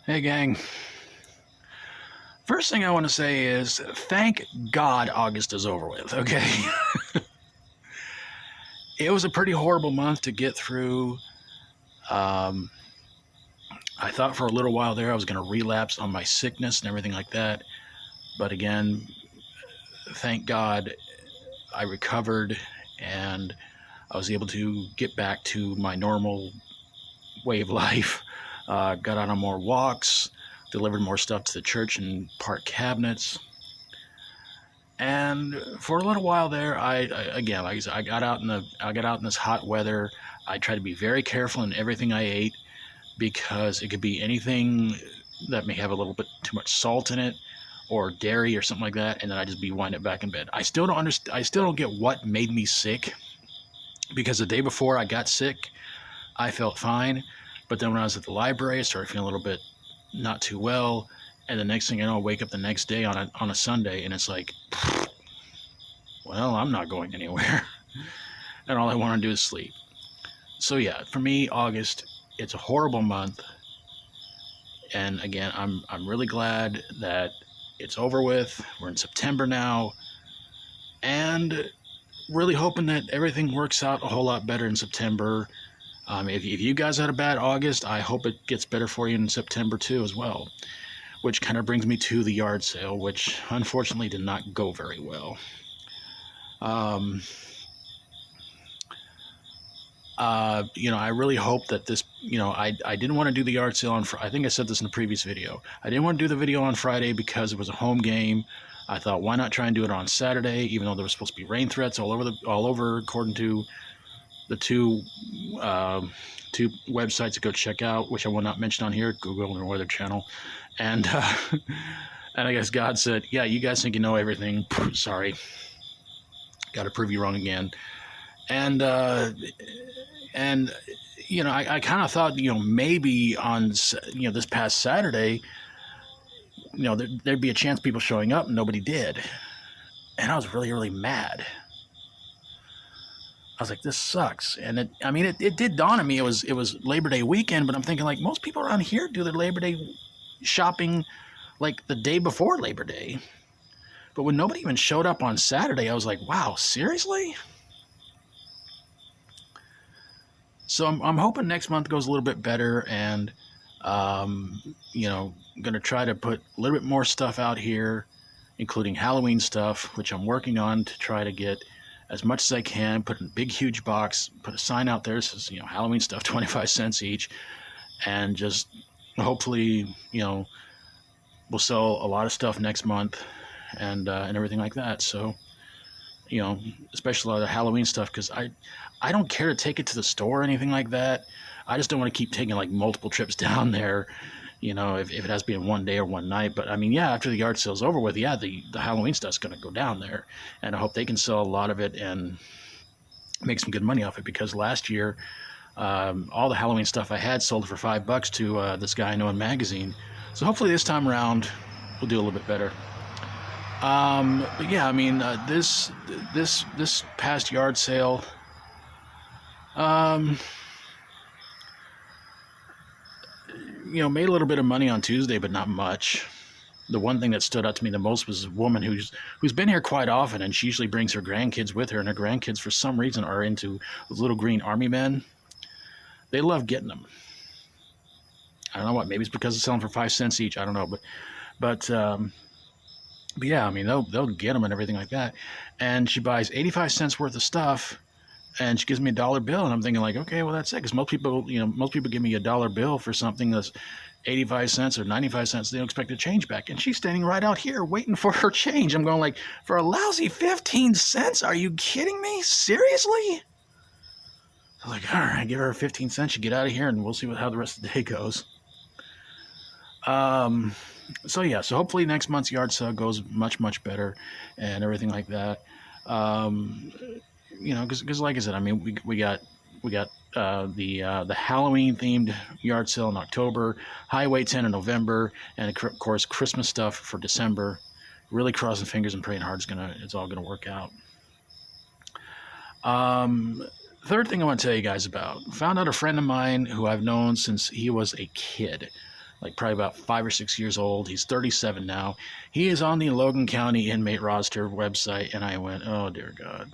Hey, gang. First thing I want to say is thank God August is over with, okay? It was a pretty horrible month to get through. Um, I thought for a little while there I was going to relapse on my sickness and everything like that. But again, thank God I recovered and I was able to get back to my normal way of life. Got out on more walks, delivered more stuff to the church and park cabinets. And for a little while there, again, like I said, I got out in this hot weather. I tried to be very careful in everything I ate because it could be anything that may have a little bit too much salt in it, or dairy or something like that, and then I just be winding it back in bed. I still don't understand. I still don't get what made me sick, because the day before I got sick, I felt fine, but then when I was at the library, I started feeling a little bit not too well, and the next thing I know, I wake up the next day on a Sunday, and it's like, well, I'm not going anywhere. And all I want to do is sleep. So yeah, for me, August, it's a horrible month. And again, I'm really glad that it's over with. We're in September now. And really hoping that everything works out a whole lot better in September. If you guys had a bad August, I hope it gets better for you in September too as well. Which kind of brings me to the yard sale, which unfortunately did not go very well. I really hope that this, I didn't want to do the yard sale on, I think I said this in the previous video. I didn't want to do the video on Friday because it was a home game. I thought, why not try and do it on Saturday, even though there was supposed to be rain threats all over, according to the two websites to go check out, which I will not mention on here, Google and Weather Channel. And, and I guess God said, yeah, you guys think you know everything. Sorry. Got to prove you wrong again. And I kind of thought, maybe on, this past Saturday, there'd be a chance people showing up, and nobody did. And I was really, really mad. I was like, this sucks. And it did dawn on me. It was Labor Day weekend, but I'm thinking, like, most people around here do their Labor Day shopping like the day before Labor Day. But when nobody even showed up on Saturday, I was like, wow, seriously? So I'm hoping next month goes a little bit better, and going to try to put a little bit more stuff out here, including Halloween stuff, which I'm working on to try to get as much as I can, put in a big, huge box, put a sign out there that says, Halloween stuff, 25 cents each, and just hopefully, we'll sell a lot of stuff next month and everything like that. So, especially a lot of the Halloween stuff, because I don't care to take it to the store or anything like that. I just don't want to keep taking like multiple trips down there, if it has to be in one day or one night. But I mean, yeah, after the yard sale's over with, yeah, the Halloween stuff's going to go down there. And I hope they can sell a lot of it and make some good money off it, because last year, all the Halloween stuff I had sold for $5 to this guy I know in magazine. So hopefully this time around, we'll do a little bit better. But yeah, I mean, this past yard sale, made a little bit of money on Tuesday, but not much. The one thing that stood out to me the most was a woman who's been here quite often, and she usually brings her grandkids with her, and her grandkids, for some reason, are into those little green army men. They love getting them. I don't know what. Maybe it's because it's selling for 5 cents each. I don't know, but yeah, I mean, they'll get them and everything like that. And she buys 85 cents worth of stuff, and she gives me a dollar bill, and I'm thinking, like, okay, well, that's it, because most people give me a dollar bill for something that's 85 cents or 95 cents. They don't expect a change back, and she's standing right out here waiting for her change. I'm going, like, for a lousy 15 cents? Are you kidding me? Seriously? I was like, all right, give her 15 cents, you get out of here, and we'll see how the rest of the day goes. So yeah, so hopefully next month's yard sale goes much, much better and everything like that. Because like I said, I mean, we got the Halloween themed yard sale in October, Highway 10 in November, and of course Christmas stuff for December. Really crossing fingers and praying hard it's all gonna work out. Third thing I want to tell you guys about, found out a friend of mine who I've known since he was a kid. like probably about 5 or 6 years old. He's 37 now. He is on the Logan County inmate roster website, and I went, oh dear God.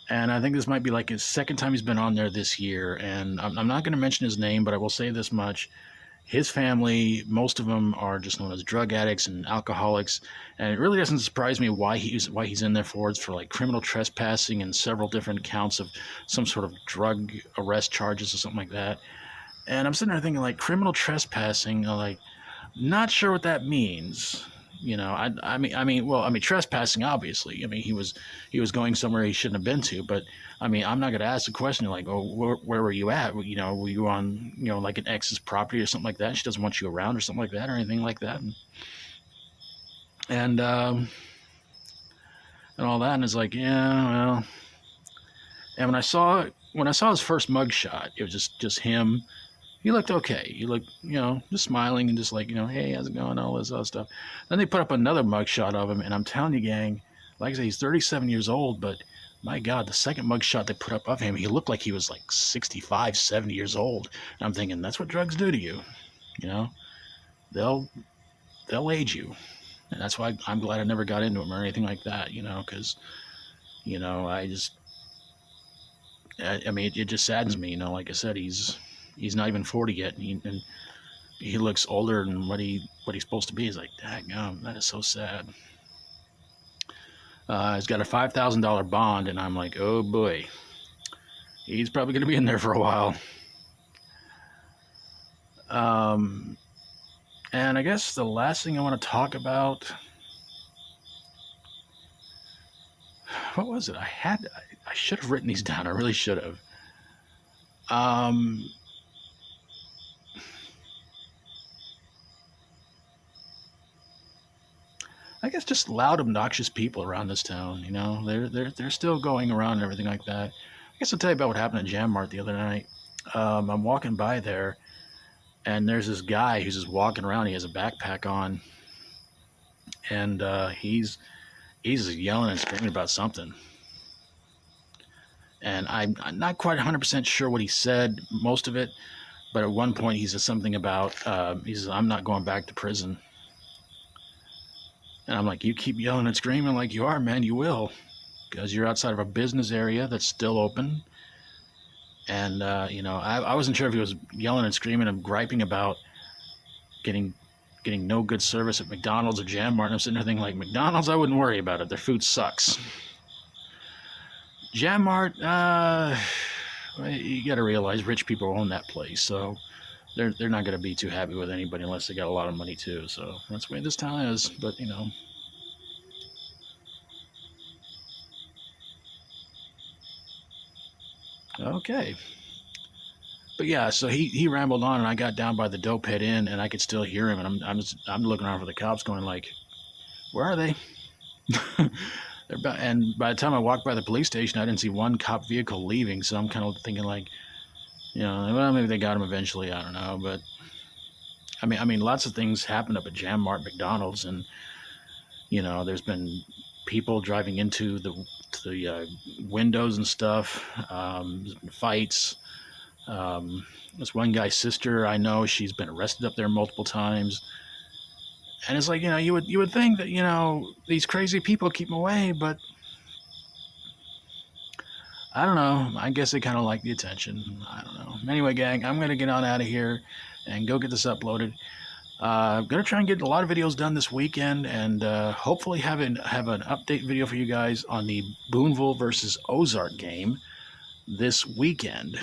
And I think this might be like his second time he's been on there this year. And I'm not going to mention his name, but I will say this much. His family, most of them are just known as drug addicts and alcoholics. And it really doesn't surprise me why he's in there for. It's for like criminal trespassing and several different counts of some sort of drug arrest charges or something like that. And I'm sitting there thinking, like, criminal trespassing, like, not sure what that means. You know, I mean, trespassing, obviously. I mean, he was going somewhere he shouldn't have been to. But I mean, I'm not going to ask the question like, oh, where were you at? You know, were you on, you know, like an ex's property or something like that? She doesn't want you around or something like that or anything like that. And all that, and it's like, yeah, well. And when I saw his first mugshot, it was just him. He looked okay. He looked, you know, just smiling and just like, you know, hey, how's it going? All this other stuff. Then they put up another mugshot of him, and I'm telling you, gang, like I said, he's 37 years old, but my God, the second mugshot they put up of him, he looked like he was like 65, 70 years old. And I'm thinking, that's what drugs do to you. You know, they'll age you. And that's why I'm glad I never got into them or anything like that, you know, because, you know, I mean, it just saddens me, you know, like I said, he's not even 40 yet, and he looks older than what he's supposed to be. He's like, daggum, that is so sad. He's got a $5,000 bond, and I'm like, oh boy, he's probably going to be in there for a while. And I guess the last thing I want to talk about, what was it? I should have written these down. I really should have. I guess just loud, obnoxious people around this town. You know, they're still going around and everything like that. I guess I'll tell you about what happened at Jam Mart the other night. I'm walking by there, and there's this guy who's just walking around. He has a backpack on, and he's just yelling and screaming about something. And I'm not quite 100% sure what he said, most of it, but at one point he said something about, he says, I'm not going back to prison. And I'm like, you keep yelling and screaming like you are, man, you will. Because you're outside of a business area that's still open. And, you know, I wasn't sure if he was yelling and screaming and griping about getting no good service at McDonald's or Jam Mart. And I'm sitting there thinking, like, McDonald's, I wouldn't worry about it. Their food sucks. Jam Mart, you got to realize rich people own that place. So they're not going to be too happy with anybody unless they got a lot of money too. So that's the way this town is. But you know, okay. But yeah, so he rambled on, and I got down by the Dope Head Inn, and I could still hear him. And I'm looking around for the cops, going like, where are they? And by the time I walked by the police station, I didn't see one cop vehicle leaving. So I'm kind of thinking like, you know, well, maybe they got him eventually. I don't know, but I mean, lots of things happened up at Jam Mart, McDonald's, and you know, there's been people driving into the windows and stuff. There's been fights. This one guy's sister, I know, she's been arrested up there multiple times. And it's like, you know, you would think that, you know, these crazy people keep them away, but I don't know. I guess they kind of like the attention. I don't know. Anyway, gang, I'm going to get on out of here and go get this uploaded. I'm going to try and get a lot of videos done this weekend, and hopefully have an update video for you guys on the Boonville versus Ozark game this weekend.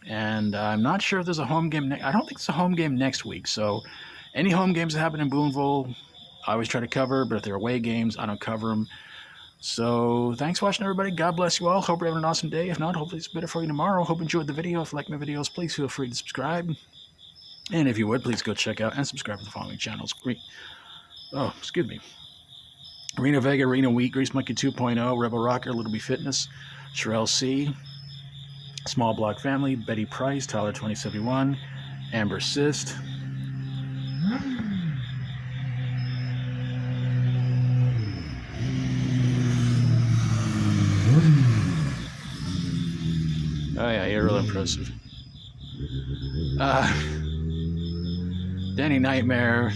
And I'm not sure if there's a home game. I don't think it's a home game next week. So any home games that happen in Boonville, I always try to cover. But if they're away games, I don't cover them. So thanks for watching, everybody. God bless you all. Hope you're having an awesome day. If not, hopefully it's better for you tomorrow. Hope you enjoyed the video. If you like my videos, please feel free to subscribe. And if you would, please go check out and subscribe to the following channels. Reno Vega, Reno Wheat, Grease Monkey 2.0, Rebel Rocker, Lil B Fitness, Churel C, SmallBlockFamily, Betty Price, Tyler 2071, Amber Syst. Oh yeah, you're real impressive. Danny Knightmare,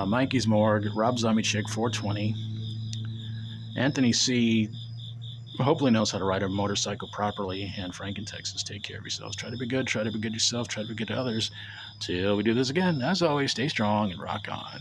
Mikey's Morgue, Rob Zombie Chick 420, Anthony C. hopefully knows how to ride a motorcycle properly, and Frank in Texas. Take care of yourselves. Try to be good yourself, try to be good to others. Till we do this again, as always, stay strong and rock on.